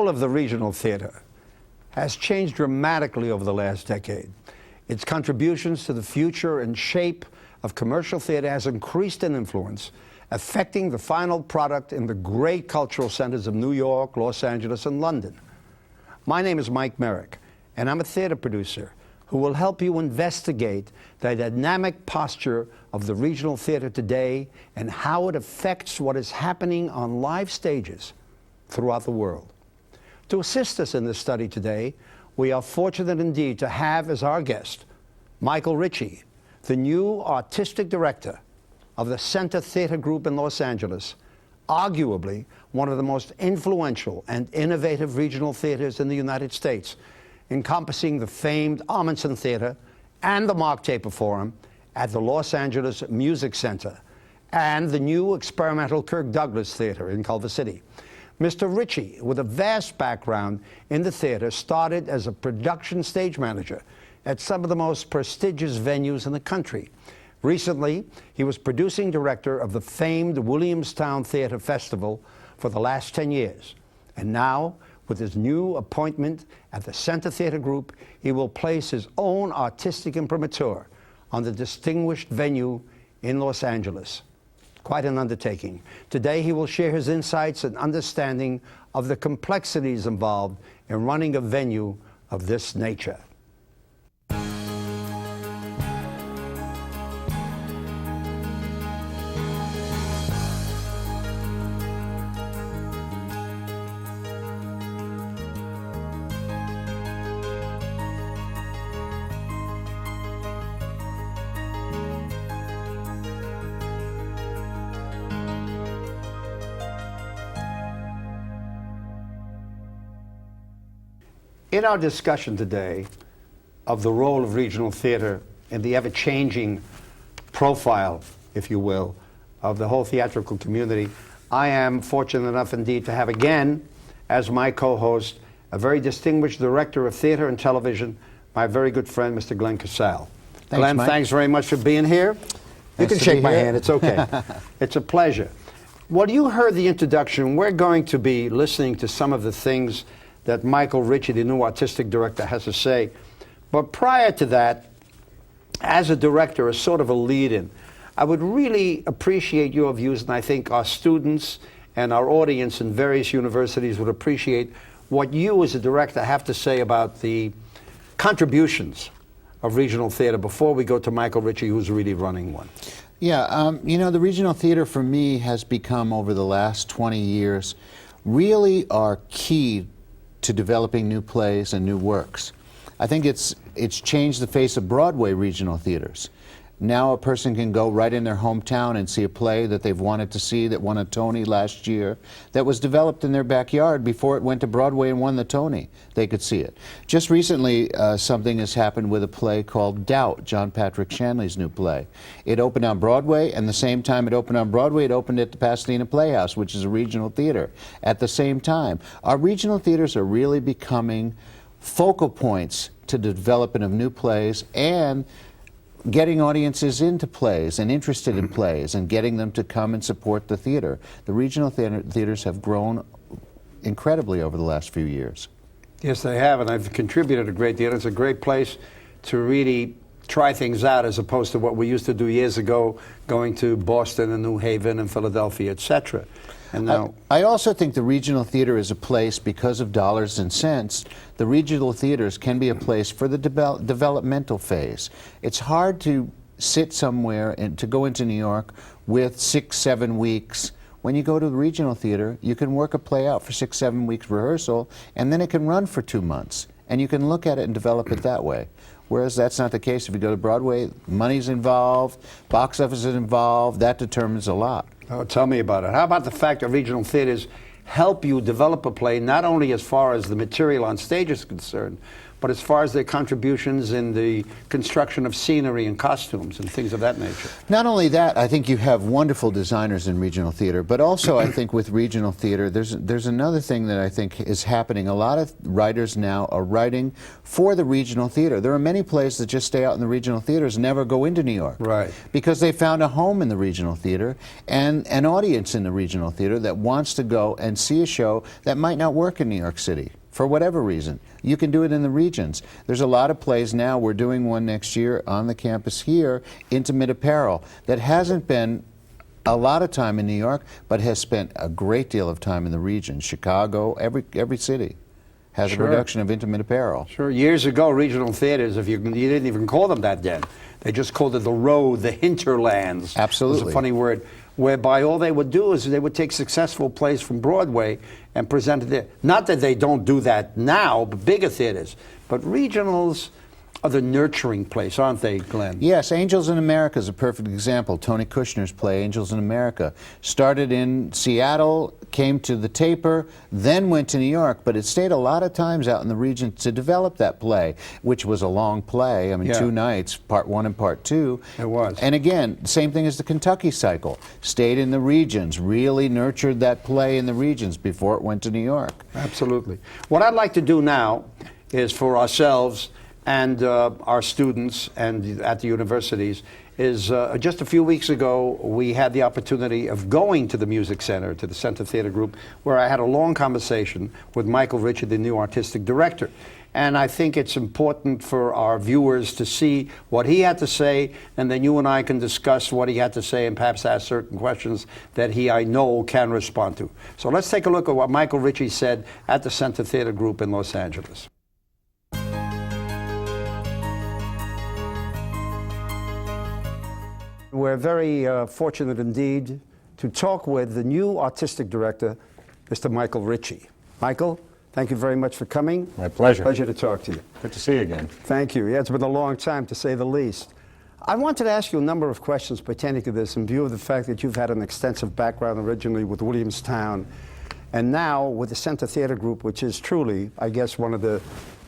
role of the regional theater has changed dramatically over the last decade. Its contributions to the future and shape of commercial theater has increased in influence, affecting the final product in the great cultural centers of New York, Los Angeles, and London. My name is Mike Merrick, and I'm a theater producer who will help you investigate the dynamic posture of the regional theater today and how it affects what is happening on live stages throughout the world. To assist us in this study today, we are fortunate indeed to have as our guest Michael Ritchie, the new artistic director of the Center Theater Group in Los Angeles, arguably one of the most influential and innovative regional theaters in the United States, encompassing the famed Ahmanson Theater and the Mark Taper Forum at the Los Angeles Music Center, and the new experimental Kirk Douglas Theater in Culver City. Mr. Ritchie, with a vast background in the theater, started as a production stage manager at some of the most prestigious venues in the country. Recently, he was producing director of the famed Williamstown Theater Festival for the last 10 years. And now, with his new appointment at the Center Theater Group, he will place his own artistic imprimatur on the distinguished venue in Los Angeles. Quite an undertaking. Today, he will share his insights and understanding of the complexities involved in running a venue of this nature. In our discussion today of the role of regional theater in the ever-changing profile, if you will, of the whole theatrical community, I am fortunate enough indeed to have again, as my co-host, a very distinguished director of theater and television, my very good friend, Mr. Glenn Casale. Thanks, Glenn, Mike. Thanks very much for being here. You Nice can to shake be my here. hand, it's okay. It's a pleasure. Well, you heard the introduction. We're going to be listening to some of the things that Michael Ritchie, the new artistic director, has to say. But prior to that, as a director, as sort of a lead-in, I would really appreciate your views, and I think our students and our audience in various universities would appreciate what you as a director have to say about the contributions of regional theater before we go to Michael Ritchie, who's really running one. Yeah, you know, the regional theater for me has become, over the last 20 years, really our key to developing new plays and new works. I think it's changed the face of Broadway regional theaters. Now a person can go right in their hometown and see a play that they've wanted to see, that won a Tony last year, that was developed in their backyard before it went to Broadway and won the Tony. They could see it. Just recently, something has happened with a play called Doubt, John Patrick Shanley's new play. It opened on Broadway, and the same time it opened on Broadway, it opened at the Pasadena Playhouse, which is a regional theater, at the same time. Our regional theaters are really becoming focal points to the development of new plays and getting audiences into plays and interested in plays and getting them to come and support the theater. The regional theaters have grown incredibly over the last few years. Yes, they have, and I've contributed a great deal. It's a great place to really try things out as opposed to what we used to do years ago, going to Boston and New Haven and Philadelphia, etc. And now, I also think the regional theater is a place, because of dollars and cents, the regional theaters can be a place for the developmental phase. It's hard to sit somewhere and to go into New York with 6-7 weeks. When you go to the regional theater, you can work a play out for 6-7 weeks rehearsal, and then it can run for 2 months, and you can look at it and develop it that way. Whereas that's not the case if you go to Broadway. Money's involved, box office is involved, that determines a lot. oh, tell me about it. How about the fact that regional theaters help you develop a play, not only as far as the material on stage is concerned, but as far as their contributions in the construction of scenery and costumes and things of that nature. Not only that, I think you have wonderful designers in regional theater, but also I think with regional theater, there's another thing that I think is happening. A lot of writers now are writing for the regional theater. There are many plays that just stay out in the regional theaters and never go into New York. Right. Because they found a home in the regional theater and an audience in the regional theater that wants to go and see a show that might not work in New York City. For whatever reason. You can do it in the regions. There's a lot of plays now. We're doing one next year on the campus here, Intimate Apparel, that hasn't been a lot of time in New York, but has spent a great deal of time in the region. Chicago, every city has a production of Intimate Apparel. Sure. Years ago, regional theaters, if you didn't even call them that then. They just called it the road, the hinterlands. Absolutely. It was a funny word. Whereby all they would do is they would take successful plays from Broadway and present it there. Not that they don't do that now, but bigger theaters. But regionals are the nurturing place, aren't they, Glenn? Yes, Angels in America is a perfect example. Tony Kushner's play, Angels in America, started in Seattle, came to the Taper, then went to New York, but it stayed a lot of times out in the region to develop that play, which was a long play. I mean, 2 nights, part 1 and part 2. It was. And again, same thing as the Kentucky cycle. Stayed in the regions, really nurtured that play in the regions before it went to New York. Absolutely. What I'd like to do now is for ourselves and our students and at the universities is just a few weeks ago we had the opportunity of going to the Music Center, to the Center Theater Group, where I had a long conversation with Michael Ritchie, the new artistic director. And I think it's important for our viewers to see what he had to say, and then you and I can discuss what he had to say and perhaps ask certain questions that he, I know, can respond to. So let's take a look at what Michael Ritchie said at the Center Theater Group in Los Angeles. We're very fortunate indeed to talk with the new artistic director, Mr. Michael Ritchie. Michael, thank you very much for coming. My pleasure. Pleasure to talk to you. Good to see you again. Thank you. Yeah, it's been a long time, to say the least. I wanted to ask you a number of questions pertaining to this in view of the fact that you've had an extensive background originally with Williamstown and now with the Center Theater Group, which is truly, I guess, one of the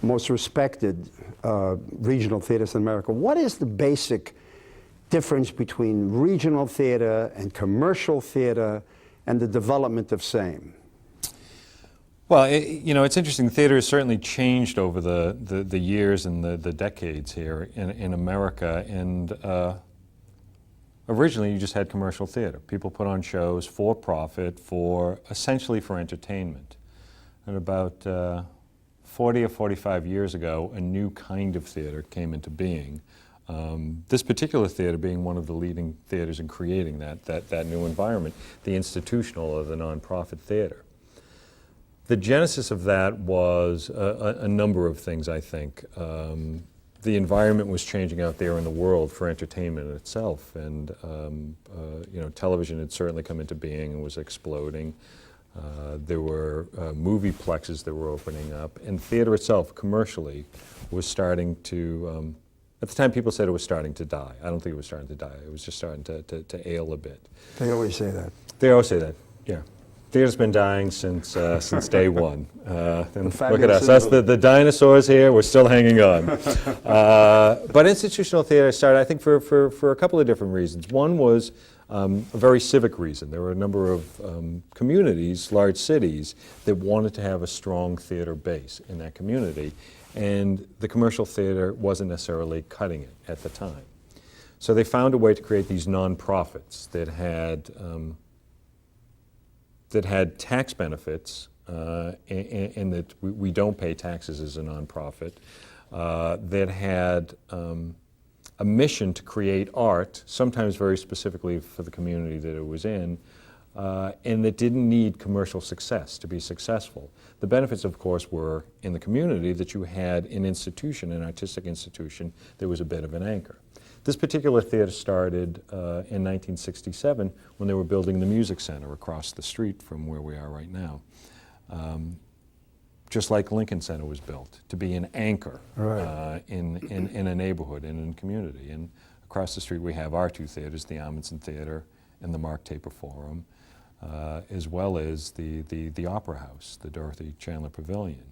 most respected regional theaters in America. What is the basic difference between regional theater and commercial theater and the development of same? Well, it's interesting. Theater has certainly changed over the years and the decades here in America. And originally, you just had commercial theater. People put on shows for profit, essentially for entertainment. And about 40 or 45 years ago, a new kind of theater came into being. This particular theater being one of the leading theaters in creating that new environment, the institutional or the nonprofit theater. The genesis of that was a number of things, I think. The environment was changing out there in the world for entertainment itself, and television had certainly come into being and was exploding. There were movie plexes that were opening up, and theater itself, commercially, was starting to at the time, people said it was starting to die. I don't think it was starting to die. It was just starting to ail a bit. They always say that. They always say that, yeah. Theater's been dying since day one. And look at us the dinosaurs here, we're still hanging on. But institutional theater started, I think, for a couple of different reasons. One was a very civic reason. There were a number of communities, large cities, that wanted to have a strong theater base in that community. And the commercial theater wasn't necessarily cutting it at the time. So they found a way to create these nonprofits that had tax benefits, and that we don't pay taxes as a nonprofit, that had a mission to create art, sometimes very specifically for the community that it was in, and that didn't need commercial success to be successful. The benefits, of course, were in the community that you had an institution, an artistic institution, that was a bit of an anchor. This particular theater started in 1967 when they were building the Music Center across the street from where we are right now. Just like Lincoln Center was built, to be an anchor in a neighborhood, in a community. And across the street we have our two theaters, the Amundsen Theater and the Mark Taper Forum, as well as the Opera House, the Dorothy Chandler Pavilion.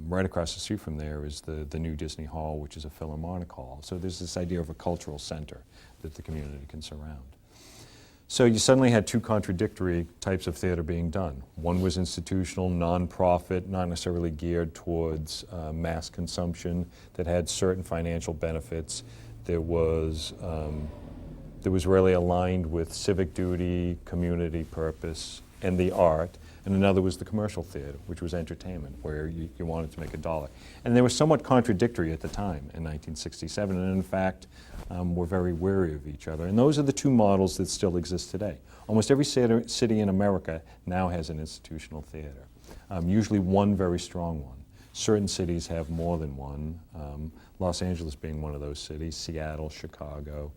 Right across the street from there is the new Disney Hall, which is a Philharmonic Hall. So there's this idea of a cultural center that the community can surround. So you suddenly had two contradictory types of theater being done. One was institutional, non-profit, not necessarily geared towards mass consumption, that had certain financial benefits. There was really aligned with civic duty, community purpose, and the art. And another was the commercial theater, which was entertainment, where you wanted to make a dollar. And they were somewhat contradictory at the time in 1967, and in fact, were very wary of each other. And those are the two models that still exist today. Almost every city in America now has an institutional theater, usually one very strong one. Certain cities have more than one, Los Angeles being one of those cities, Seattle, Chicago,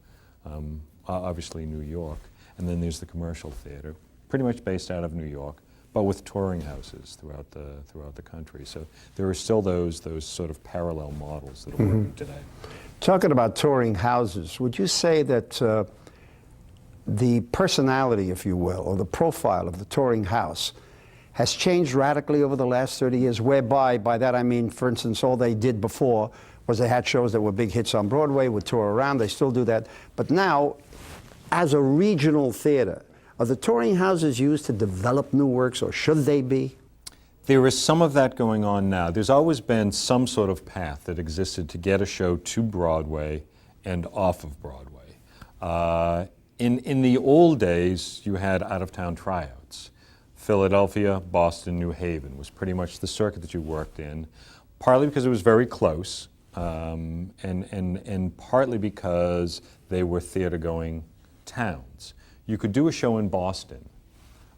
obviously New York. And then there's the commercial theater, pretty much based out of New York, but with touring houses throughout the country. So there are still those sort of parallel models that are working today. Talking about touring houses, would you say that the personality, if you will, or the profile of the touring house has changed radically over the last 30 years, whereby, by that I mean, for instance, all they did before was they had shows that were big hits on Broadway, would tour around, they still do that, but now, as a regional theater, are the touring houses used to develop new works, or should they be? There is some of that going on now. There's always been some sort of path that existed to get a show to Broadway and off of Broadway. In the old days, you had out-of-town tryouts. Philadelphia, Boston, New Haven was pretty much the circuit that you worked in, partly because it was very close, and partly because they were theater-going towns. You could do a show in Boston.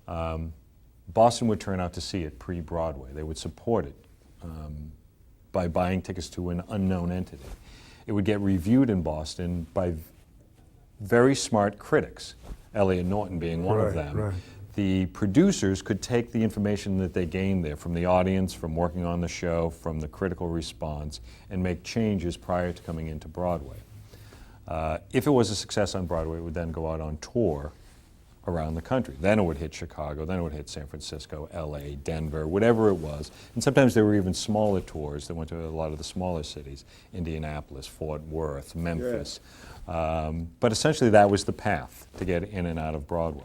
Boston would turn out to see it pre-Broadway. They would support it by buying tickets to an unknown entity. It would get reviewed in Boston by very smart critics, Elliot Norton being one of them. Right. The producers could take the information that they gained there from the audience, from working on the show, from the critical response, and make changes prior to coming into Broadway. If it was a success on Broadway, it would then go out on tour around the country. Then it would hit Chicago, then it would hit San Francisco, LA, Denver, whatever it was. And sometimes there were even smaller tours that went to a lot of the smaller cities, Indianapolis, Fort Worth, Memphis. But essentially that was the path to get in and out of Broadway.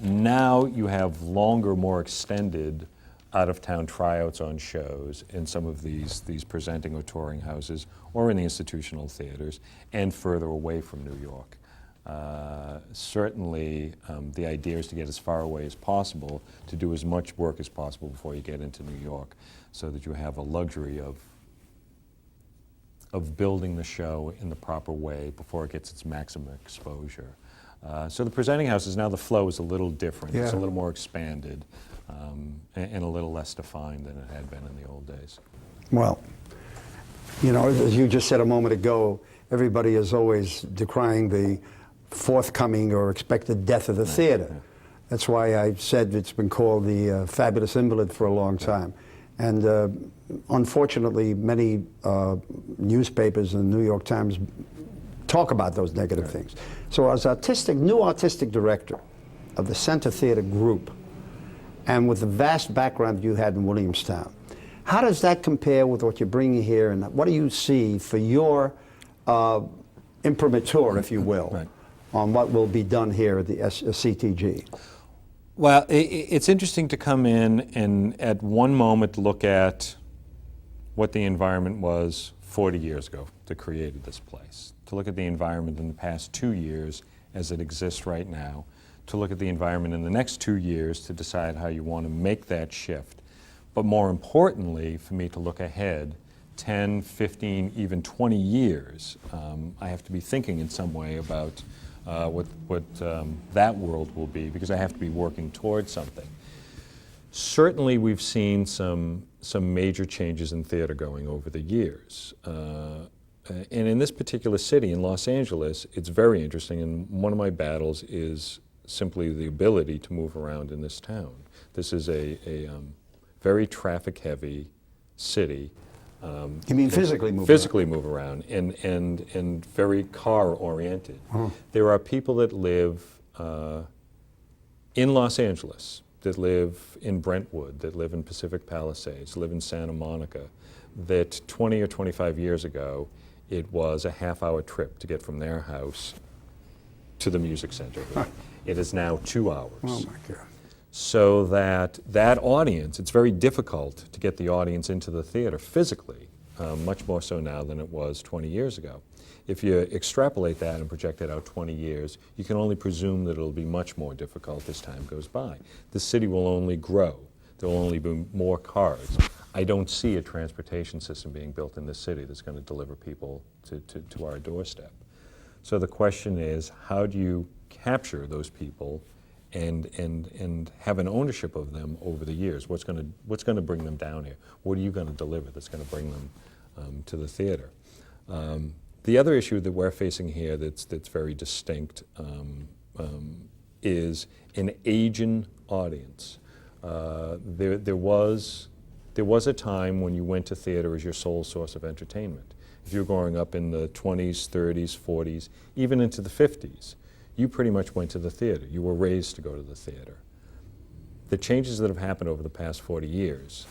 Now you have longer, more extended out-of-town tryouts on shows in some of these presenting or touring houses or in the institutional theaters and further away from New York. Certainly, the idea is to get as far away as possible, to do as much work as possible before you get into New York, so that you have a luxury of building the show in the proper way before it gets its maximum exposure. So the presenting houses, now the flow is a little different. It's a little more expanded and a little less defined than it had been in the old days. Well, you know, as you just said a moment ago, everybody is always decrying the forthcoming or expected death of the theater. That's why I said it's been called the fabulous invalid for a long time. And unfortunately, many newspapers and the New York Times talk about those negative things. So as new artistic director of the Center Theater Group, and with the vast background you had in Williamstown, how does that compare with what you're bringing here, and what do you see for your imprimatur, if you will, on what will be done here at the CTG? Well, it's interesting to come in and at one moment look at what the environment was 40 years ago that created this place, to look at the environment in the past 2 years as it exists right now, to look at the environment in the next 2 years to decide how you want to make that shift. But more importantly, for me to look ahead 10, 15, even 20 years, I have to be thinking in some way about what that world will be, because I have to be working towards something. Certainly we've seen some major changes in theater going over the years. And in this particular city, in Los Angeles, it's very interesting, and one of my battles is simply the ability to move around in this town. This is a very traffic-heavy city. You mean physically move around? Physically move around, and very car-oriented. There are people that live in Los Angeles that live in Brentwood, that live in Pacific Palisades, live in Santa Monica, that 20 or 25 years ago, it was a half-hour trip to get from their house to the music center here. It is now 2 hours. Oh my God. So that audience, it's very difficult to get the audience into the theater physically, much more so now than it was 20 years ago. If you extrapolate that and project it out 20 years, you can only presume that it'll be much more difficult as time goes by. The city will only grow. There will only be more cars. I don't see a transportation system being built in this city that's going to deliver people to our doorstep. So the question is, how do you capture those people and have an ownership of them over the years? What's going to bring them down here? What are you going to deliver that's going to bring them to the theater? The other issue that we're facing here that's very distinct is an aging audience. There was a time when you went to theater as your sole source of entertainment. If you were growing up in the 20s, 30s, 40s, even into the 50s, you pretty much went to the theater. You were raised to go to the theater. The changes that have happened over the past 40 years,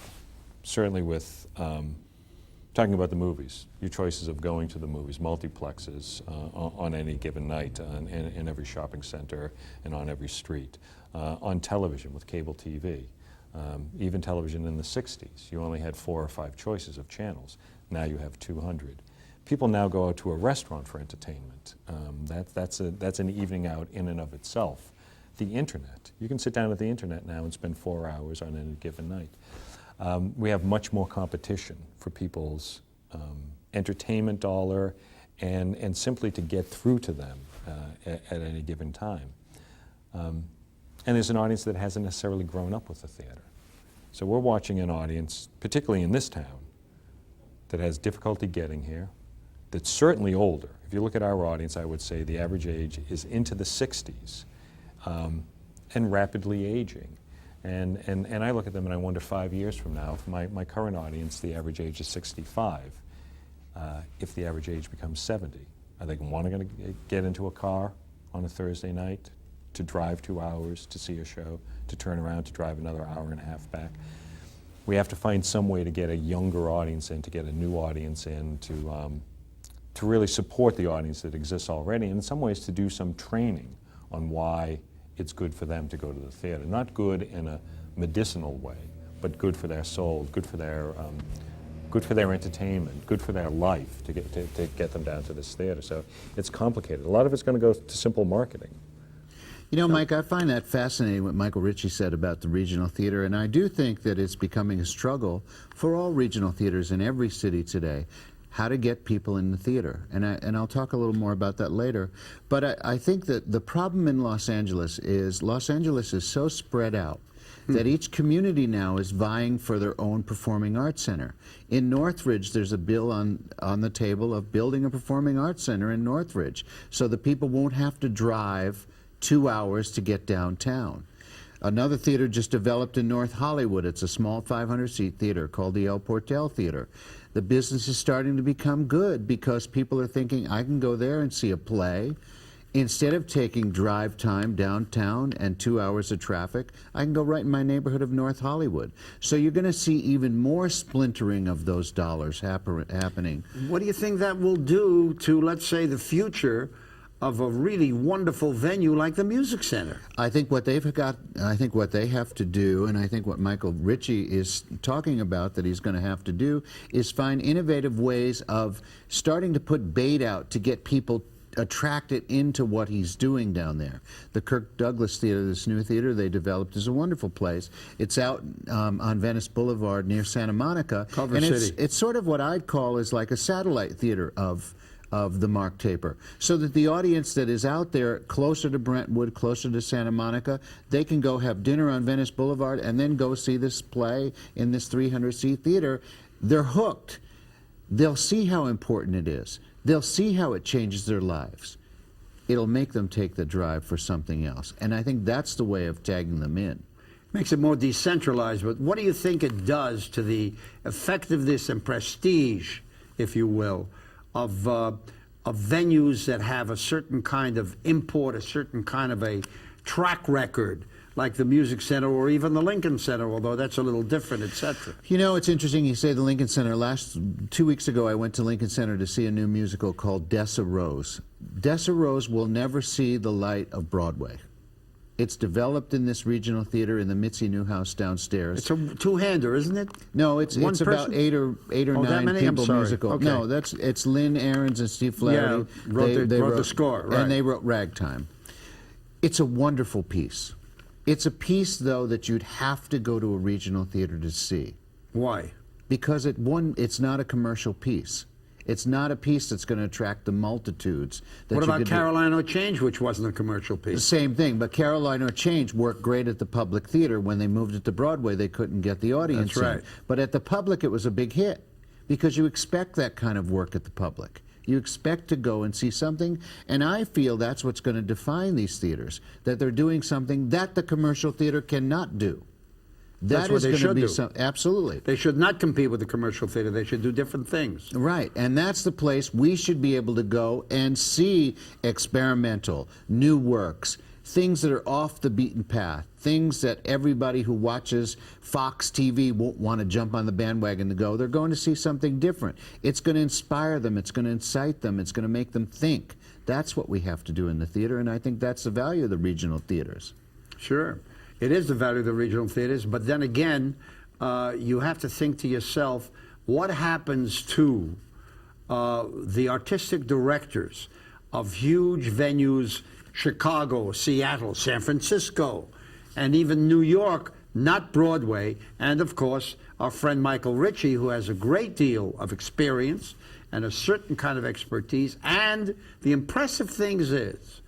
certainly with talking about the movies, your choices of going to the movies, multiplexes on any given night in every shopping center and on every street, on television with cable TV, even television in the 60s, you only had 4 or 5 choices of channels. Now you have 200. People now go out to a restaurant for entertainment. That's an evening out in and of itself. The internet, you can sit down at the internet now and spend 4 hours on any given night. We have much more competition for people's entertainment dollar and simply to get through to them at any given time. And there's an audience that hasn't necessarily grown up with the theater. So we're watching an audience, particularly in this town, that has difficulty getting here, that's certainly older. If you look at our audience, I would say the average age is into the 60s and rapidly aging. And I look at them and I wonder 5 years from now, if my current audience, the average age is 65, if the average age becomes 70, are they going to get into a car on a Thursday night to drive 2 hours to see a show, to turn around to drive another hour and a half back? We have to find some way to get a younger audience in, to get a new audience in, to really support the audience that exists already, and in some ways to do some training on why it's good for them to go to the theater. Not good in a medicinal way, but good for their soul, good for their entertainment, good for their life, to get them down to this theater. So it's complicated. A lot of it's going to go to simple marketing. You know, Mike, I find that fascinating what Michael Ritchie said about the regional theater, and I do think that it's becoming a struggle for all regional theaters in every city today, how to get people in the theater. And I'll talk a little more about that later. But I think that the problem in Los Angeles is so spread out that each community now is vying for their own performing arts center. In Northridge, there's a bill on the table of building a performing arts center in Northridge so that people won't have to drive 2 hours to get downtown. Another theater just developed in North Hollywood. It's a small 500-seat theater called the El Portal Theater. The business is starting to become good because people are thinking, I can go there and see a play. Instead of taking drive time downtown and 2 hours of traffic, I can go right in my neighborhood of North Hollywood. So you're going to see even more splintering of those dollars happening. What do you think that will do to, let's say, the future of a really wonderful venue like the Music Center? I think what they have to do, and I think what Michael Ritchie is talking about that he's going to have to do, is find innovative ways of starting to put bait out to get people attracted into what he's doing down there. The Kirk Douglas Theater, this new theater they developed, is a wonderful place. It's out on Venice Boulevard near Santa Monica. Culver and City. It's sort of what I'd call is like a satellite theater of the Mark Taper, so that the audience that is out there closer to Brentwood, closer to Santa Monica, they can go have dinner on Venice Boulevard and then go see this play in this 300-seat theater. They're hooked. They'll see how important it is. They'll see how it changes their lives. It'll make them take the drive for something else. And I think that's the way of tagging them in. Makes it more decentralized, but what do you think it does to the effectiveness and prestige, if you will, of venues that have a certain kind of import, a certain kind of a track record like the Music Center or even the Lincoln Center, although that's a little different, etc. You know, it's interesting you say the Lincoln Center. 2 weeks ago, I went to Lincoln Center to see a new musical called Dessa Rose. Dessa Rose will never see the light of Broadway. It's developed in this regional theater in the Mitzi Newhouse downstairs. It's a two-hander, isn't it? No, it's One about person? eight or that nine many? people I'm sorry. musical. Okay. No, it's Lynn Ahrens and Steve Flaherty. wrote the score, right. And they wrote Ragtime. It's a wonderful piece. It's a piece, though, that you'd have to go to a regional theater to see. Why? Because it's not a commercial piece. It's not a piece that's going to attract the multitudes. What about Caroline or Change, which wasn't a commercial piece? Same thing, but Caroline or Change worked great at the public theater. When they moved it to Broadway, they couldn't get the audience That's right. in. But at the public, it was a big hit because you expect that kind of work at the public. You expect to go and see something, and I feel that's what's going to define these theaters, that they're doing something that the commercial theater cannot do. That's what they should do. Absolutely. They should not compete with the commercial theater. They should do different things. Right, and that's the place we should be able to go and see experimental, new works, things that are off the beaten path, things that everybody who watches Fox TV won't want to jump on the bandwagon to go. They're going to see something different. It's going to inspire them. It's going to incite them. It's going to make them think. That's what we have to do in the theater, and I think that's the value of the regional theaters. Sure. It is the value of the regional theaters, but then again, you have to think to yourself, what happens to the artistic directors of huge venues, Chicago, Seattle, San Francisco, and even New York, not Broadway, and of course, our friend Michael Ritchie, who has a great deal of experience and a certain kind of expertise, and the impressive thing is,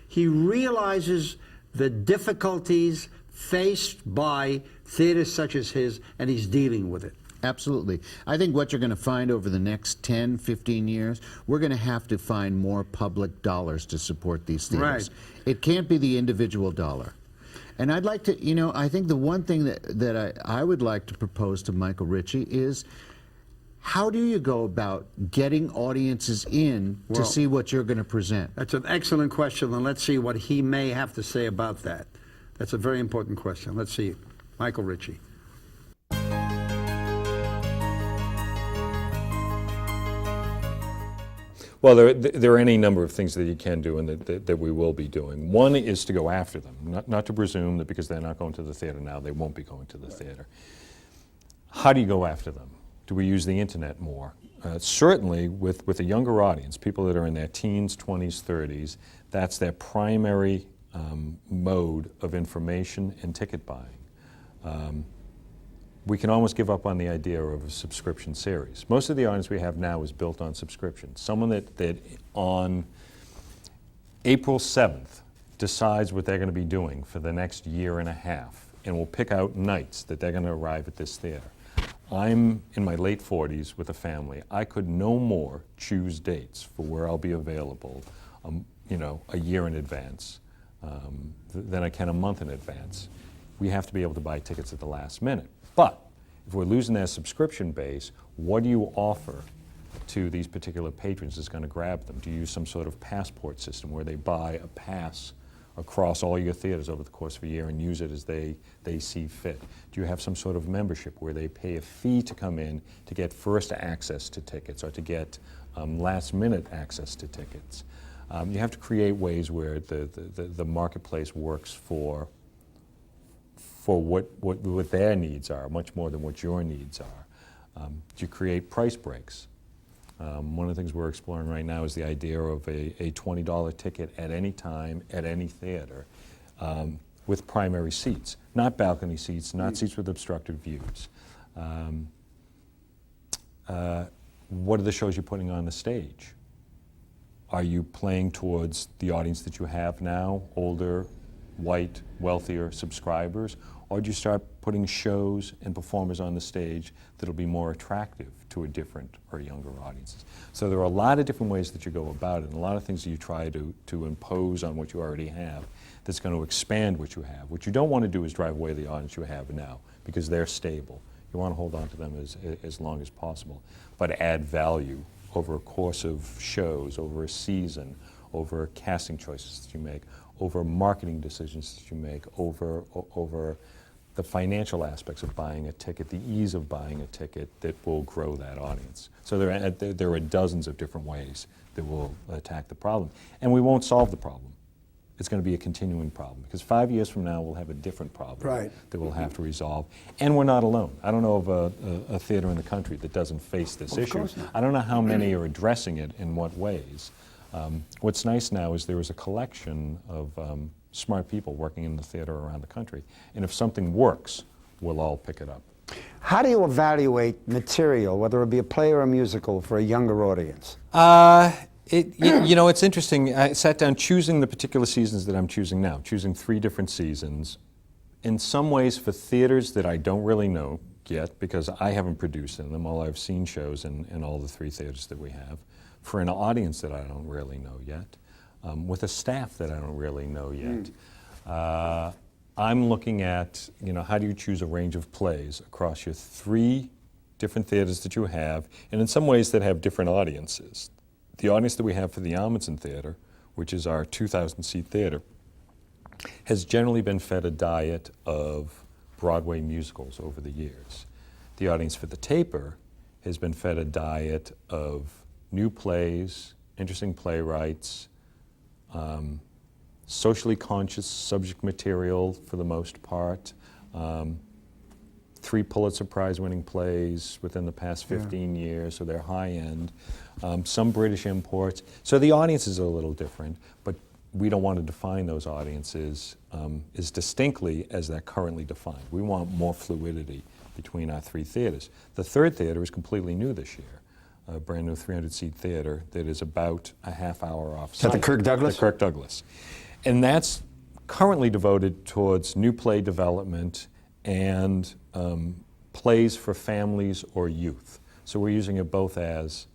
he realizes the difficulties faced by theaters such as his, and he's dealing with it. Absolutely. I think what you're going to find over the next 10, 15 years, we're going to have to find more public dollars to support these theaters. Right. It can't be the individual dollar. And I'd like to, you know, I think the one thing that I would like to propose to Michael Ritchie is, how do you go about getting audiences in to see what you're going to present? That's an excellent question, and let's see what he may have to say about that. That's a very important question. Let's see. Michael Ritchie. Well, there are any number of things that you can do and that we will be doing. One is to go after them, not to presume that because they're not going to the theater now, they won't be going to the theater. How do you go after them? Do we use the internet more? Certainly with a younger audience, people that are in their teens, 20s, 30s, that's their primary mode of information and ticket buying. We can almost give up on the idea of a subscription series. Most of the audience we have now is built on subscription. Someone that on April 7th decides what they're going to be doing for the next year and a half and will pick out nights that they're going to arrive at this theater. I'm in my late 40s with a family. I could no more choose dates for where I'll be available, you know, a year in advance than I can a month in advance. We have to be able to buy tickets at the last minute. But if we're losing that subscription base, what do you offer to these particular patrons that's going to grab them? Do you use some sort of passport system where they buy a pass across all your theaters over the course of a year and use it as they see fit? Do you have some sort of membership where they pay a fee to come in to get first access to tickets or to get last minute access to tickets? You have to create ways where the marketplace works for what their needs are, much more than what your needs are. You create price breaks. One of the things we're exploring right now is the idea of a $20 ticket at any time, at any theater, with primary seats, not balcony seats, not seats with obstructed views. What are the shows you're putting on the stage? Are you playing towards the audience that you have now, older, white, wealthier subscribers? Or do you start putting shows and performers on the stage that'll be more attractive to a different or younger audiences? So there are a lot of different ways that you go about it, and a lot of things that you try to impose on what you already have that's going to expand what you have. What you don't want to do is drive away the audience you have now, because they're stable. You want to hold on to them as long as possible, but add value over a course of shows, over a season, over casting choices that you make, over marketing decisions that you make, over the financial aspects of buying a ticket, the ease of buying a ticket that will grow that audience. So there are dozens of different ways that will attack the problem. And we won't solve the problem. It's going to be a continuing problem, because 5 years from now we'll have a different problem that we'll have to resolve. And we're not alone. I don't know of a theater in the country that doesn't face this issue. I don't know how many are addressing it in what ways. What's nice now is there is a collection of smart people working in the theater around the country. And if something works, we'll all pick it up. How do you evaluate material, whether it be a play or a musical, for a younger audience? You know, it's interesting. I sat down choosing the particular seasons that I'm choosing now, choosing 3 different seasons. In some ways for theaters that I don't really know yet, because I haven't produced in them, although I've seen shows in all the 3 theaters that we have. For an audience that I don't really know yet, with a staff that I don't really know yet. I'm looking at, you know, how do you choose a range of plays across your 3 different theaters that you have, and in some ways that have different audiences. The audience that we have for the Amundsen Theater, which is our 2,000-seat theater, has generally been fed a diet of Broadway musicals over the years. The audience for the Taper has been fed a diet of new plays, interesting playwrights, socially conscious subject material for the most part, 3 Pulitzer Prize-winning plays within the past 15 years, so they're high-end. Some British imports. So the audiences are a little different, but we don't want to define those audiences as distinctly as they're currently defined. We want more fluidity between our 3 theaters. The 3rd theater is completely new this year, a brand new 300-seat theater that is about a half hour off site. Is that the Kirk Douglas? The Kirk Douglas. And that's currently devoted towards new play development and plays for families or youth. So we're using it both as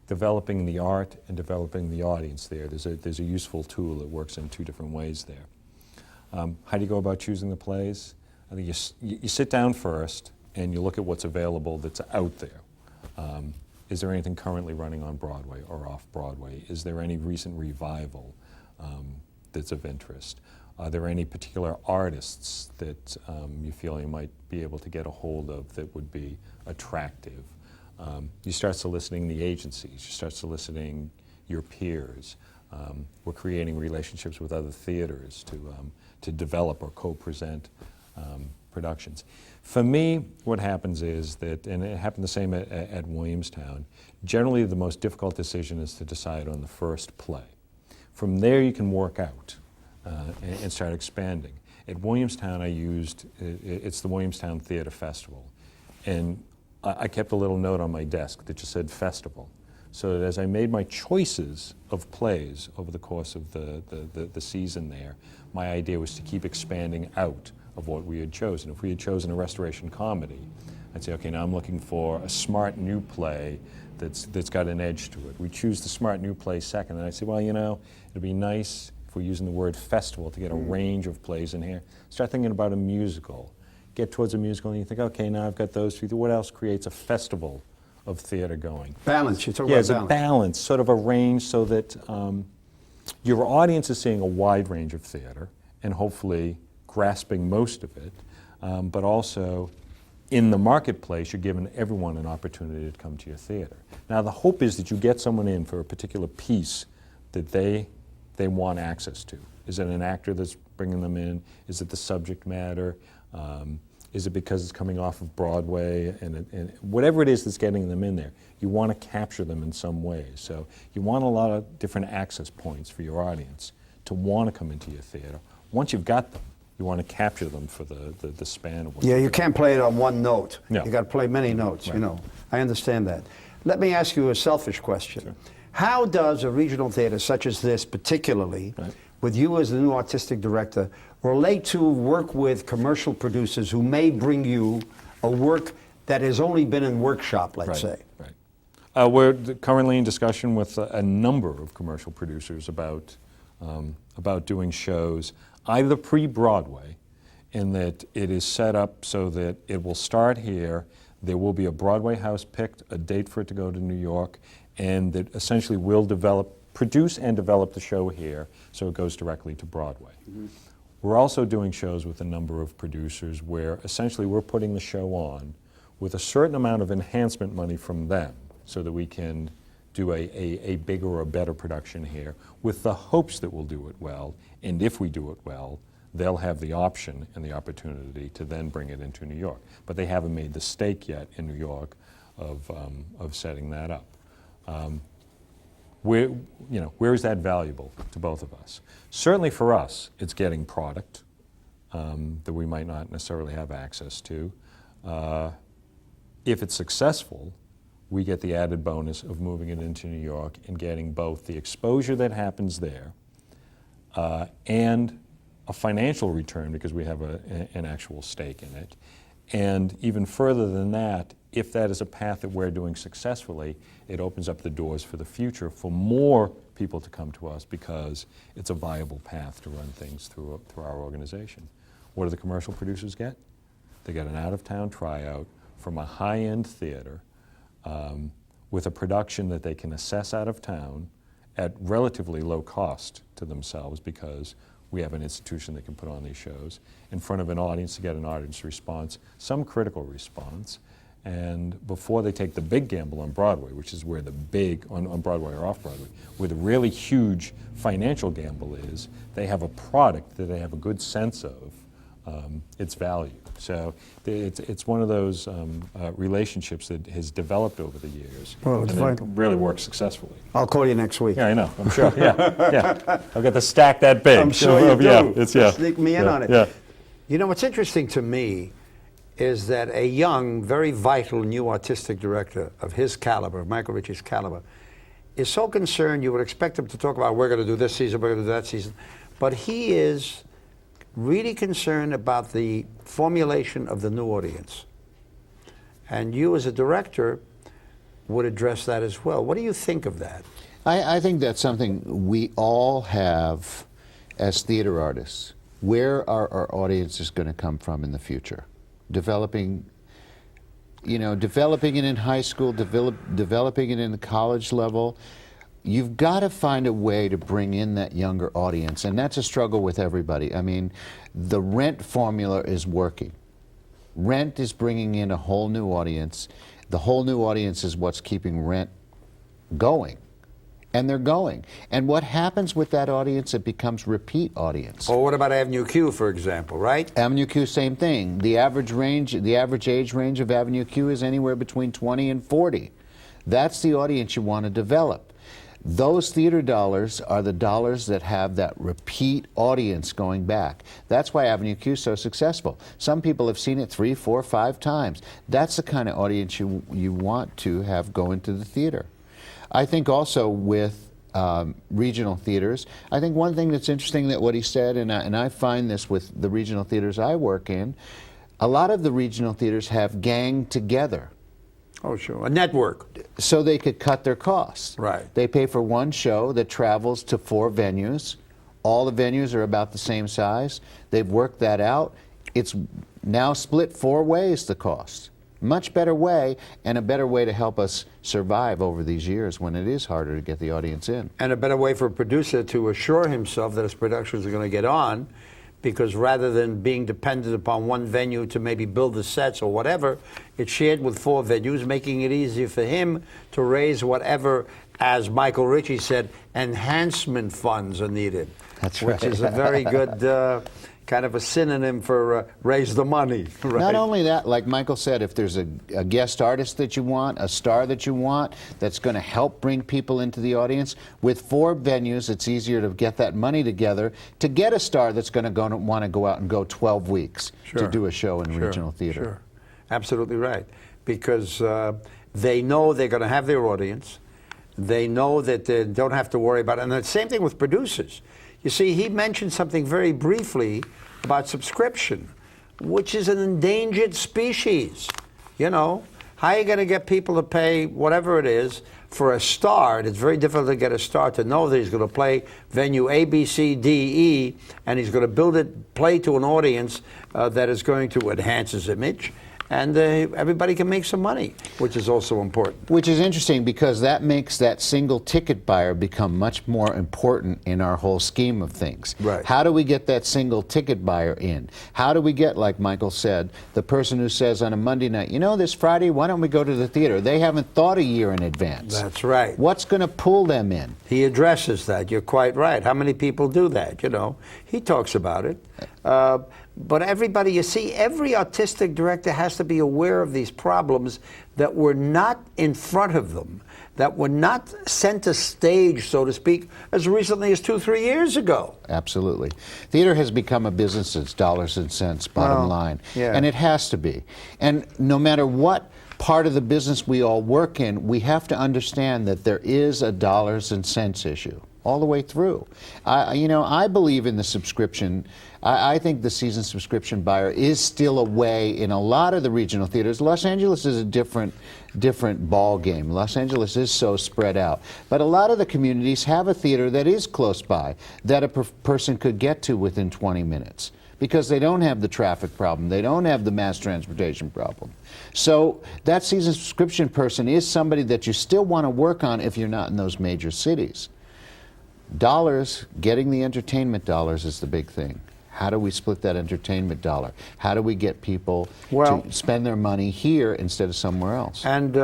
developing the art and developing the audience there. There's a useful tool that works in 2 different ways there. How do you go about choosing the plays? I think you sit down first and you look at what's available that's out there. Is there anything currently running on Broadway or off Broadway? Is there any recent revival that's of interest? Are there any particular artists that you feel you might be able to get a hold of that would be attractive? You start soliciting the agencies, you start soliciting your peers. We're creating relationships with other theaters to develop or co-present productions. For me, what happens is that, and it happened the same at Williamstown, generally the most difficult decision is to decide on the first play. From there you can work out and start expanding. At Williamstown it's the Williamstown Theater Festival, and I kept a little note on my desk that just said festival, so that as I made my choices of plays over the course of the season there, my idea was to keep expanding out of what we had chosen. If we had chosen a restoration comedy, I'd say, okay, now I'm looking for a smart new play that's got an edge to it. We choose the smart new play second, and I'd say, well, you know, it'd be nice if we're using the word festival to get a range of plays in here. Start thinking about a musical. Get towards a musical and you think, okay, now I've got those 3. What else creates a festival of theater going? Balance, you're talking about balance. Yeah, it's a balance, sort of a range so that your audience is seeing a wide range of theater and hopefully grasping most of it, but also in the marketplace, you're giving everyone an opportunity to come to your theater. Now, the hope is that you get someone in for a particular piece that they want access to. Is it an actor that's bringing them in? Is it the subject matter? Is it because it's coming off of Broadway? And whatever it is that's getting them in there, you want to capture them in some way. So you want a lot of different access points for your audience to want to come into your theater. Once you've got them, you want to capture them for the span of what you can't play it on one note. No. You got to play many notes, Right. you know. I understand that. Let me ask you a selfish question. Sure. How does a regional theater such as this particularly, with you as the new artistic director, relate to work with commercial producers who may bring you a work that has only been in workshop, let's say? Right. We're currently in discussion with a number of commercial producers about doing shows either pre-Broadway, in that it is set up so that it will start here, there will be a Broadway house picked, a date for it to go to New York, and that essentially we'll develop produce and develop the show here so it goes directly to Broadway. We're also doing shows with a number of producers where essentially we're putting the show on with a certain amount of enhancement money from them so that we can do a bigger or better production here with the hopes that we'll do it well, and if we do it well, they'll have the option and the opportunity to then bring it into New York. But they haven't made the stake yet in New York of setting that up. Where is that valuable to both of us? Certainly for us, it's getting product that we might not necessarily have access to. If it's successful, we get the added bonus of moving it into New York and getting both the exposure that happens there and a financial return because we have an actual stake in it. And even further than that, if that is a path that we're doing successfully, it opens up the doors for the future for more people to come to us because it's a viable path to run things through our organization. What do the commercial producers get? They get an out-of-town tryout from a high-end theater with a production that they can assess out of town at relatively low cost to themselves because we have an institution that can put on these shows in front of an audience to get an audience response, some critical response, and before they take the big gamble on Broadway, which is where the big, on Broadway or off-Broadway, where the really huge financial gamble is, they have a product that they have a good sense of its value. So it's one of those relationships that has developed over the years Well, it's and vital. it really works successfully. I'll call you next week. Yeah, I know, I'm sure, yeah. I've got the stack that big. I'm sure you do. Yeah. Sneak me in on it. Yeah. You know, what's interesting to me is that a young, very vital new artistic director of his caliber, Michael Ritchie's caliber, is so concerned. You would expect him to talk about, we're going to do this season, we're going to do that season. But he is really concerned about the formulation of the new audience. And you as a director would address that as well. What do you think of that? I think that's something we all have as theater artists. Where are our audiences going to come from in the future? Developing it in high school, developing it in the college level. You've got to find a way to bring in that younger audience, and that's a struggle with everybody. I mean, the Rent formula is working. Rent is bringing in a whole new audience. The whole new audience is what's keeping Rent going. And they're going. And what happens with that audience, it becomes repeat audience. Or what about Avenue Q, for example, right? Avenue Q, same thing. The average age range of Avenue Q is anywhere between 20 and 40. That's the audience you want to develop. Those theater dollars are the dollars that have that repeat audience going back. That's why Avenue Q is so successful. Some people have seen it 3, 4, 5 times. That's the kind of audience you want to have go into the theater. I think also with regional theaters, I think one thing that's interesting that what he said, and I find this with the regional theaters I work in, a lot of the regional theaters have ganged together. Oh, sure. A network. So they could cut their costs. Right. They pay for one show that travels to 4 venues. All the venues are about the same size. They've worked that out. It's now split 4 ways, the cost. Much better way, and a better way to help us survive over these years when it is harder to get the audience in. And a better way for a producer to assure himself that his productions are going to get on, because rather than being dependent upon one venue to maybe build the sets or whatever, it's shared with 4 venues, making it easier for him to raise whatever, as Michael Ritchie said, enhancement funds are needed. That's which right. is a very good kind of a synonym for raise the money. Right? Not only that, like Michael said, if there's a guest artist that you want, a star that you want, that's going to help bring people into the audience, with 4 venues, it's easier to get that money together to get a star that's going to want to go out and go 12 weeks to do a show in regional theater. Sure, absolutely right. Because they know they're going to have their audience. They know that they don't have to worry about it. And the same thing with producers. You see, he mentioned something very briefly about subscription, which is an endangered species. You know, how are you going to get people to pay whatever it is for a star? It's very difficult to get a star to know that he's going to play venue A, B, C, D, E, and he's going to play to an audience that is going to enhance his image and everybody can make some money, which is also important. Which is interesting because that makes that single ticket buyer become much more important in our whole scheme of things. Right. How do we get that single ticket buyer in? How do we get, like Michael said, the person who says on a Monday night, you know, this Friday, why don't we go to the theater? They haven't thought a year in advance. That's right. What's going to pull them in? He addresses that. You're quite right. How many people do that? You know, he talks about it. But everybody, you see, every artistic director has to be aware of these problems that were not in front of them, that were not center stage, so to speak, as recently as 2-3 years ago. Absolutely. Theater has become a business. It's dollars and cents, bottom line. Yeah. And it has to be. And no matter what part of the business we all work in, we have to understand that there is a dollars and cents issue all the way through. You know, I believe in the subscription. I think the season subscription buyer is still a way in a lot of the regional theaters. Los Angeles is a different ball game. Los Angeles is so spread out. But a lot of the communities have a theater that is close by that a person could get to within 20 minutes because they don't have the traffic problem. They don't have the mass transportation problem. So that season subscription person is somebody that you still want to work on if you're not in those major cities. Dollars, getting the entertainment dollars is the big thing. How do we split that entertainment dollar? How do we get people to spend their money here instead of somewhere else? And,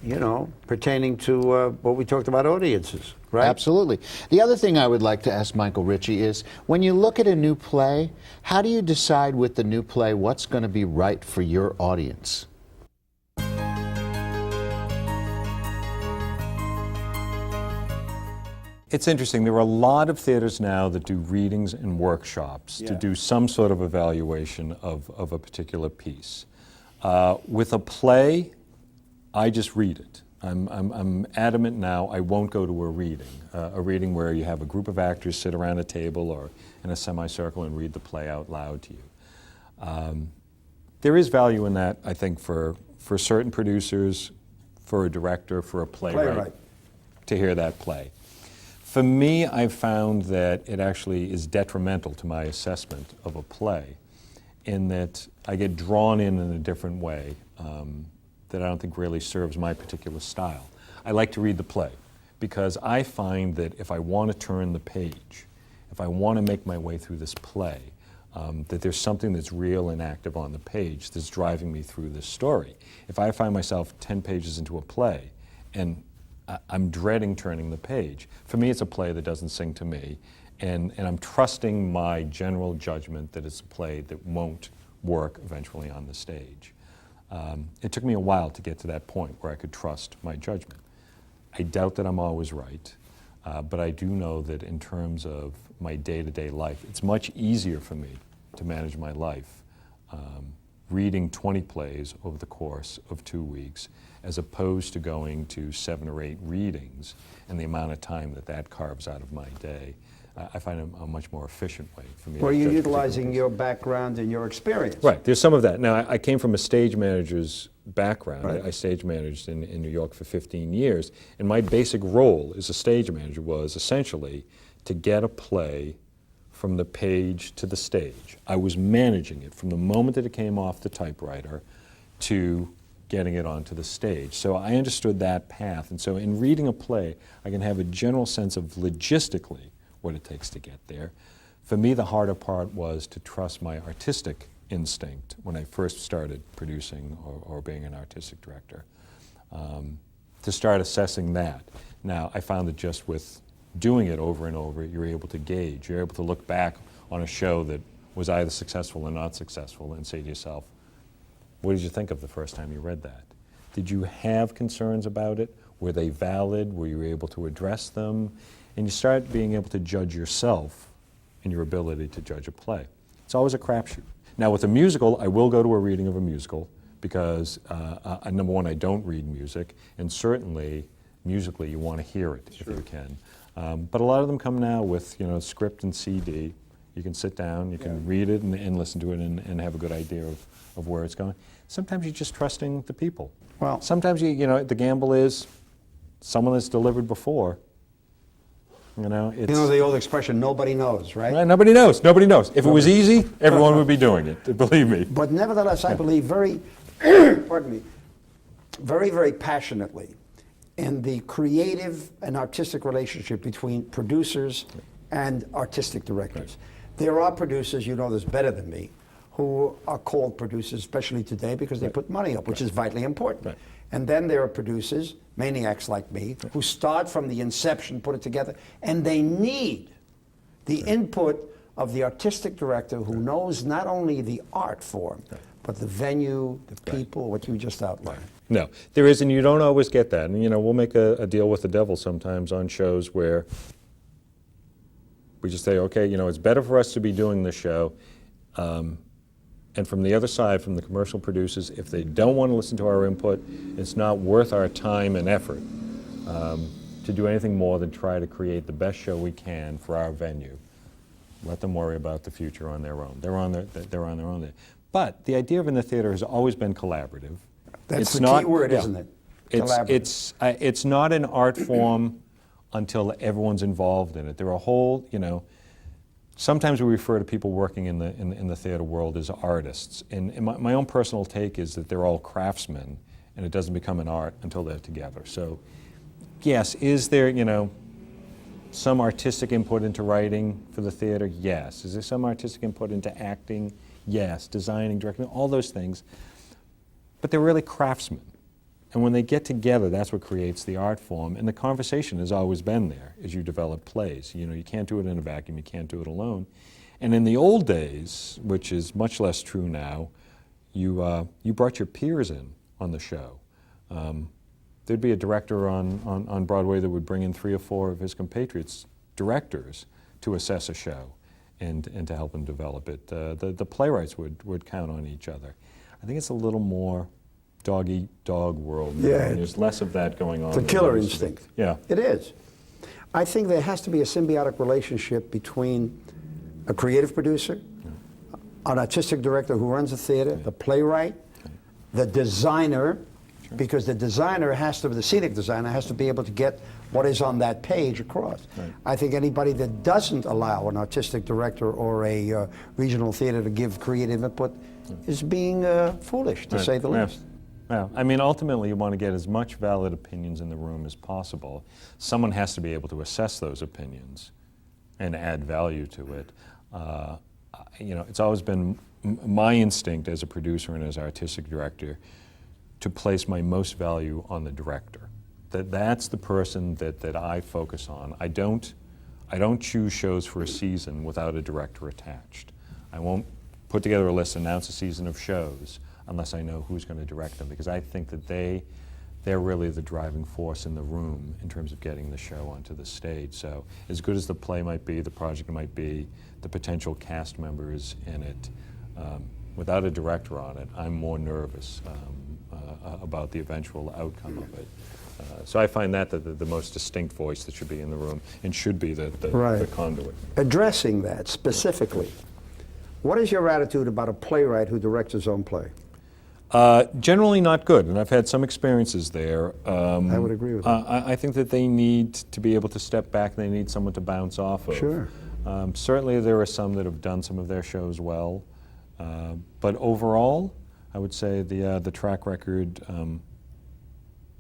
you know, pertaining to what we talked about, audiences, right? Absolutely. The other thing I would like to ask Michael Ritchie is, when you look at a new play, how do you decide with the new play what's going to be right for your audience? It's interesting. There are a lot of theaters now that do readings and workshops to do some sort of evaluation of a particular piece. With a play, I just read it. I'm adamant now I won't go to a reading where you have a group of actors sit around a table or in a semicircle and read the play out loud to you. There is value in that, I think, for certain producers, for a director, for a playwright. To hear that play. For me, I've found that it actually is detrimental to my assessment of a play in that I get drawn in a different way that I don't think really serves my particular style. I like to read the play because I find that if I want to turn the page, if I want to make my way through this play, that there's something that's real and active on the page that's driving me through this story. If I find myself 10 pages into a play and I'm dreading turning the page. For me, it's a play that doesn't sing to me, and I'm trusting my general judgment that it's a play that won't work eventually on the stage. It took me a while to get to that point where I could trust my judgment. I doubt that I'm always right, but I do know that in terms of my day-to-day life, it's much easier for me to manage my life reading 20 plays over the course of 2 weeks as opposed to going to 7 or 8 readings and the amount of time that carves out of my day. I find it a much more efficient way for me. Well, you're utilizing your background and your experience. Right, there's some of that. Now, I came from a stage manager's background. Right. I stage managed in New York for 15 years, and my basic role as a stage manager was essentially to get a play from the page to the stage. I was managing it from the moment that it came off the typewriter to getting it onto the stage. So I understood that path, and so in reading a play, I can have a general sense of logistically what it takes to get there. For me, the harder part was to trust my artistic instinct when I first started producing or being an artistic director, to start assessing that. Now, I found that just with doing it over and over, you're able to gauge. You're able to look back on a show that was either successful or not successful and say to yourself, what did you think of the first time you read that? Did you have concerns about it? Were they valid? Were you able to address them? And you start being able to judge yourself and your ability to judge a play. It's always a crapshoot. Now with a musical, I will go to a reading of a musical because, number one, I don't read music, and certainly musically you want to hear it if you can. But a lot of them come now with script and CD. You can sit down, you can read it and listen to it and have a good idea of where it's going. Sometimes you're just trusting the people. Well, sometimes the gamble is someone that's delivered before. It's, the old expression, nobody knows, right? Nobody knows. Nobody knows. If it was easy, everyone would be doing it, believe me. But nevertheless, I believe very pardon me, very, very passionately in the creative and artistic relationship between producers and artistic directors. There are producers, you know this better than me, who are called producers, especially today, because they put money up, which is vitally important. And then there are producers, maniacs like me, who start from the inception, put it together, and they need the input of the artistic director who knows not only the art form, but the venue, the people, what you just outlined. No, there is, and you don't always get that. And, you know, we'll make a deal with the devil sometimes on shows where we just say, okay, you know, it's better for us to be doing this show. And from the other side, from the commercial producers, if they don't want to listen to our input, it's not worth our time and effort to do anything more than try to create the best show we can for our venue. Let them worry about the future on their own. They're on their own. But the idea of in the theater has always been collaborative. That's the key word, isn't it? Collaborative. It's not an art form until everyone's involved in it. There are a whole, you know, sometimes we refer to people working in the theater world as artists. And my own personal take is that they're all craftsmen, and it doesn't become an art until they're together. So, yes, is there, you know, some artistic input into writing for the theater? Yes. Is there some artistic input into acting? Yes. Designing, directing, all those things. But they're really craftsmen. And when they get together, that's what creates the art form. And the conversation has always been there as you develop plays. You know, you can't do it in a vacuum, you can't do it alone. And in the old days, which is much less true now, you brought your peers in on the show. There'd be a director on Broadway that would bring in 3 or 4 of his compatriots, directors, to assess a show and to help him develop it. The playwrights would count on each other. I think it's a little more dog-eat-dog world. Yeah. And there's less of that going on. It's a killer instinct. Yeah. It is. I think there has to be a symbiotic relationship between a creative producer, an artistic director who runs a theater, the playwright, the designer, because the designer has to, the scenic designer has to be able to get what is on that page across. I think anybody that doesn't allow an artistic director or a regional theater to give creative input is being foolish, to say the least. Well, I mean, ultimately, you want to get as much valid opinions in the room as possible. Someone has to be able to assess those opinions and add value to it. You know, it's always been my instinct as a producer and as artistic director to place my most value on the director. That's the person that I focus on. I don't choose shows for a season without a director attached. I won't put together a list, announce a season of shows unless I know who's going to direct them, because I think that they're really the driving force in the room in terms of getting the show onto the stage. So as good as the play might be, the project might be, the potential cast members in it, without a director on it, I'm more nervous about the eventual outcome of it. So I find that the most distinct voice that should be in the room and should be the conduit. Addressing that specifically, what is your attitude about a playwright who directs his own play? Generally not good, and I've had some experiences there. I would agree with that. I think that they need to be able to step back, and they need someone to bounce off of. Sure. Certainly there are some that have done some of their shows well, but overall, I would say the track record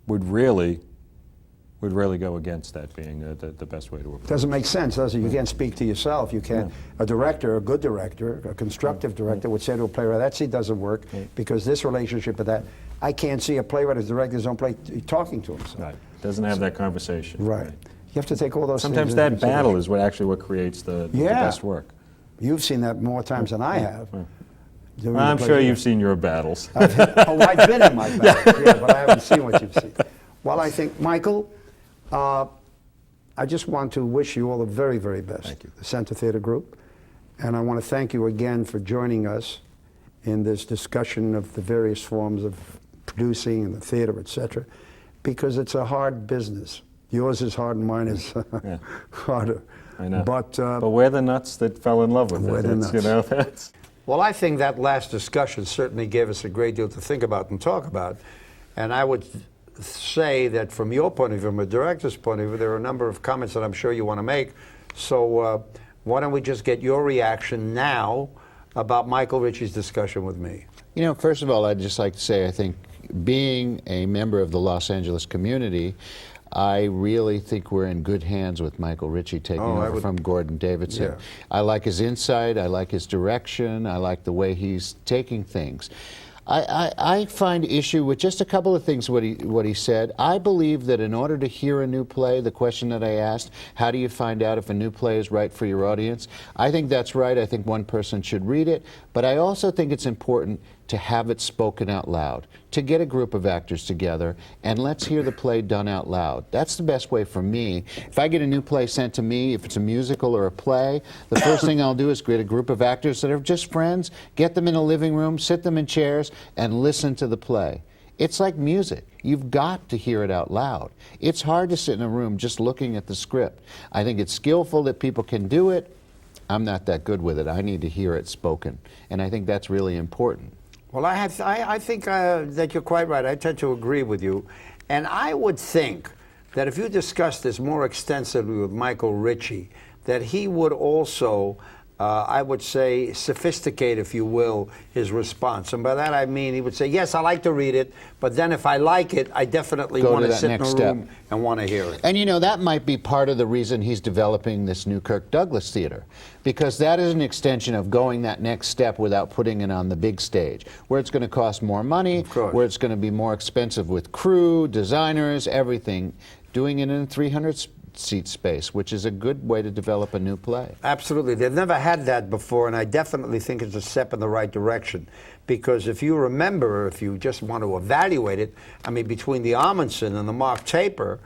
would really go against that being the best way to approach it. Doesn't make sense, does it? You can't speak to yourself. You can't. A director, a good director, a constructive director would say to a playwright, that scene doesn't work because this relationship with that. I can't see a playwright who's directing his own play talking to himself. Right. Doesn't have that conversation. Right. You have to take all those Sometimes things that into battle is what creates the best work. You've seen that more times than I have. I'm sure you've seen your battles. I've been in my battle, but I haven't seen what you've seen. Well, I think, Michael, I just want to wish you all the very, very best. Thank you. The Center Theater Group. And I want to thank you again for joining us in this discussion of the various forms of producing and the theater, etc., because it's a hard business. Yours is hard and mine is harder. I know. But we're the nuts that fell in love with we're it. the nuts. You know, that's... Well, I think that last discussion certainly gave us a great deal to think about and talk about. And I would say that from your point of view, from a director's point of view, there are a number of comments that I'm sure you want to make. So why don't we just get your reaction now about Michael Ritchie's discussion with me? You know, first of all, I'd just like to say I think being a member of the Los Angeles community, I really think we're in good hands with Michael Ritchie taking over from Gordon Davidson. Yeah. I like his insight, I like his direction, I like the way he's taking things. I find issue with just a couple of things what he said. I believe that in order to hear a new play, the question that I asked, how do you find out if a new play is right for your audience? I think that's right. I think one person should read it, but I also think it's important to have it spoken out loud, to get a group of actors together and let's hear the play done out loud. That's the best way for me. If I get a new play sent to me, if it's a musical or a play, the first thing I'll do is create a group of actors that are just friends, get them in a living room, sit them in chairs, and listen to the play. It's like music. You've got to hear it out loud. It's hard to sit in a room just looking at the script. I think it's skillful that people can do it. I'm not that good with it. I need to hear it spoken, and I think that's really important. Well, I think that you're quite right. I tend to agree with you. And I would think that if you discuss this more extensively with Michael Ritchie, that he would also, I would say, sophisticate, if you will, his response. And by that I mean he would say, yes, I like to read it, but then if I like it, I definitely want to sit in a room and want to hear it. And you know, that might be part of the reason he's developing this new Kirk Douglas theater, because that is an extension of going that next step without putting it on the big stage, where it's going to cost more money, where it's going to be more expensive with crew, designers, everything, doing it in a 300-seat space, which is a good way to develop a new play. Absolutely. They've never had that before, and I definitely think it's a step in the right direction. Because if you remember, if you just want to evaluate it, I mean, between the Amundsen and the Mark Taper,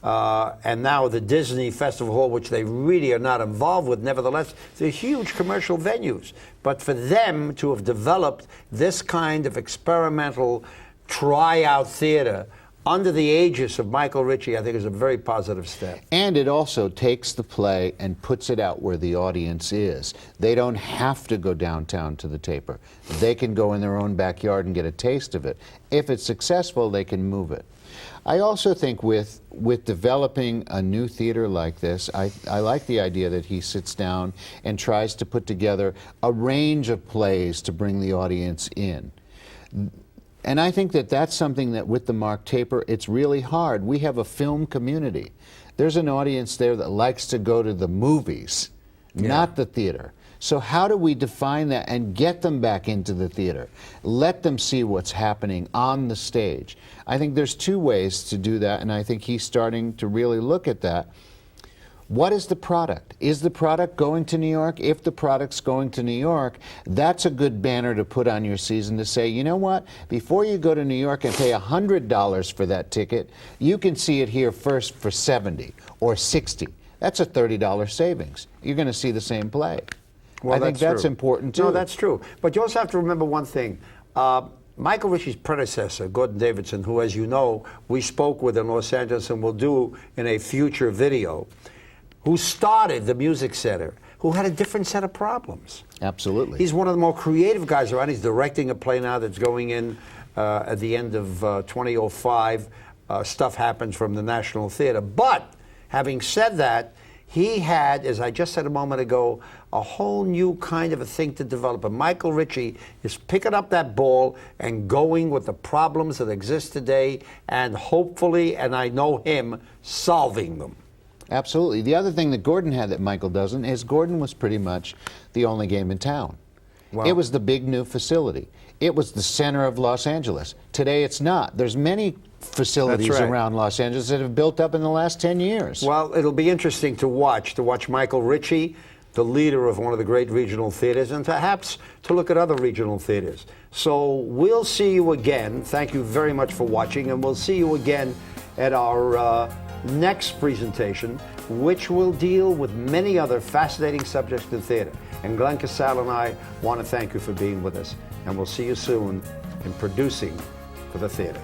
and now the Disney Festival Hall, which they really are not involved with, nevertheless, they're huge commercial venues. But for them to have developed this kind of experimental tryout theater under the aegis of Michael Ritchie, I think is a very positive step. And it also takes the play and puts it out where the audience is. They don't have to go downtown to the Taper. They can go in their own backyard and get a taste of it. If it's successful, they can move it. I also think with developing a new theater like this, I like the idea that he sits down and tries to put together a range of plays to bring the audience in. And I think that that's something that with the Mark Taper, it's really hard. We have a film community. There's an audience there that likes to go to the movies, not the theater. So how do we define that and get them back into the theater? Let them see what's happening on the stage. I think there's two ways to do that, and I think he's starting to really look at that. What is the product? Is the product going to New York? If the product's going to New York, that's a good banner to put on your season to say, you know what, before you go to New York and pay $100 for that ticket, you can see it here first for $70 or $60. That's a $30 savings. You're going to see the same play. Well, I think that's important too. No, that's true. But you also have to remember one thing. Michael Ritchie's predecessor, Gordon Davidson, who, as you know, we spoke with in Los Angeles and will do in a future video, who started the Music Center, who had a different set of problems. Absolutely. He's one of the more creative guys around. He's directing a play now that's going in at the end of 2005. Stuff happens from the National Theater. But having said that, he had, as I just said a moment ago, a whole new kind of a thing to develop. And Michael Ritchie is picking up that ball and going with the problems that exist today and hopefully, and I know him, solving them. Absolutely. The other thing that Gordon had that Michael doesn't is Gordon was pretty much the only game in town. Wow. It was the big new facility. It was the center of Los Angeles. Today it's not. There's many facilities around Los Angeles that have built up in the last 10 years. Well, it'll be interesting to watch Michael Ritchie, the leader of one of the great regional theaters, and perhaps to look at other regional theaters. So we'll see you again. Thank you very much for watching, and we'll see you again at our next presentation, which will deal with many other fascinating subjects in theater. And Glenn Casale and I want to thank you for being with us, and we'll see you soon in Producing for the Theater.